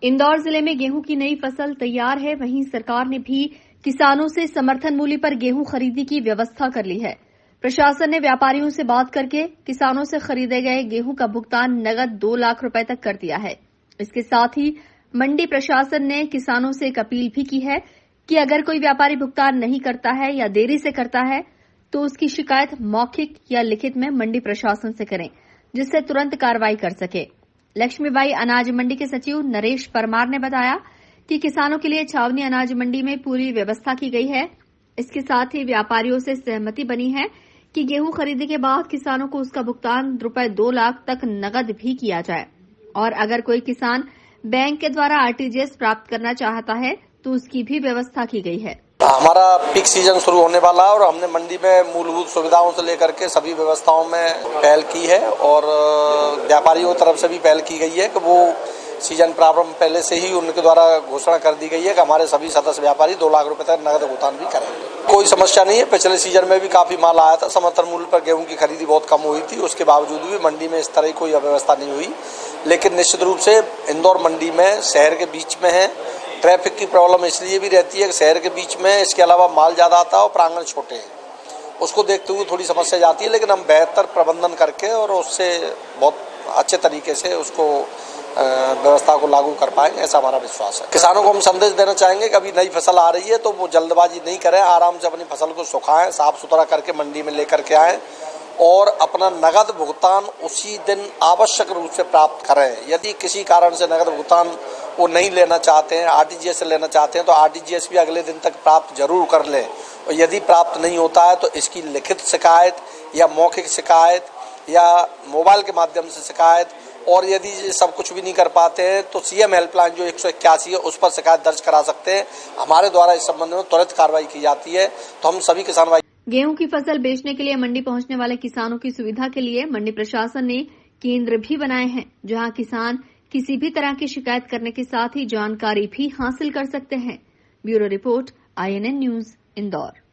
इंदौर जिले में गेहूं की नई फसल तैयार है। वहीं सरकार ने भी किसानों से समर्थन मूल्य पर गेहूं खरीदी की व्यवस्था कर ली है। प्रशासन ने व्यापारियों से बात करके किसानों से खरीदे गए गेहूं का भुगतान नगद 2 लाख रुपए तक कर दिया है। इसके साथ ही मंडी प्रशासन ने किसानों से एक अपील भी की है कि अगर कोई व्यापारी भुगतान नहीं करता है या देरी से करता है तो उसकी शिकायत मौखिक या लिखित में मंडी प्रशासन से करें, जिससे तुरंत कार्रवाई कर सके। लक्ष्मीबाई अनाज मंडी के सचिव नरेश परमार ने बताया कि किसानों के लिए छावनी अनाज मंडी में पूरी व्यवस्था की गई है। इसके साथ ही व्यापारियों से सहमति बनी है कि गेहूं खरीदी के बाद किसानों को उसका भुगतान रुपए 2 लाख तक नकद भी किया जाए और अगर कोई किसान बैंक के द्वारा आरटीजीएस प्राप्त करना चाहता है तो उसकी भी व्यवस्था की गई है। हमारा पीक सीजन शुरू होने वाला है और हमने मंडी में मूलभूत सुविधाओं से लेकर के सभी व्यवस्थाओं में पहल की है और व्यापारियों की तरफ से भी पहल की गई है कि वो सीजन प्रारंभ पहले से ही उनके द्वारा घोषणा कर दी गई है कि हमारे सभी सदस्य व्यापारी 2 लाख रुपए तक नकद भुगतान भी करेंगे। कोई समस्या नहीं है। पिछले सीजन में भी काफी माल आया था। समर्थन मूल्य पर गेहूं की खरीदी बहुत कम हुई थी, उसके बावजूद भी मंडी में इस तरह की कोई अव्यवस्था नहीं हुई। लेकिन निश्चित रूप से इंदौर मंडी में शहर के बीच में है, ट्रैफिक की प्रॉब्लम इसलिए भी रहती है कि शहर के बीच में, इसके अलावा माल ज्यादा आता है और प्रांगण छोटे हैं, उसको देखते हुए थोड़ी समस्या जाती है। लेकिन हम बेहतर प्रबंधन करके और उससे बहुत अच्छे तरीके से उसको व्यवस्था को लागू कर पाएंगे, ऐसा हमारा विश्वास है। किसानों को हम संदेश देना चाहेंगे कि अभी नई फसल आ रही है तो वो जल्दबाजी नहीं करें, आराम से अपनी फसल को सुखाएं, साफ सुथरा करके मंडी में लेकर के आएं और अपना नगद भुगतान उसी दिन आवश्यक रूप से प्राप्त करें। यदि किसी कारण से नगद भुगतान वो नहीं लेना चाहते हैं, आरटीजीएस से लेना चाहते हैं, तो आरटीजीएस भी अगले दिन तक प्राप्त जरूर कर लें। और यदि प्राप्त नहीं होता है तो इसकी लिखित शिकायत या मौखिक शिकायत या मोबाइल के माध्यम से शिकायत, और यदि सब कुछ भी नहीं कर पाते हैं तो सीएम हेल्पलाइन जो 181 है उस पर शिकायत दर्ज करा सकते हैं। हमारे द्वारा इस संबंध में त्वरित कार्रवाई की जाती है। तो हम सभी किसान भाई गेहूं की फसल बेचने के लिए मंडी पहुंचने वाले किसानों की सुविधा के लिए मंडी प्रशासन ने केंद्र भी बनाए हैं, जहां किसान किसी भी तरह की शिकायत करने के साथ ही जानकारी भी हासिल कर सकते हैं। Bureau report, INN news, Indore.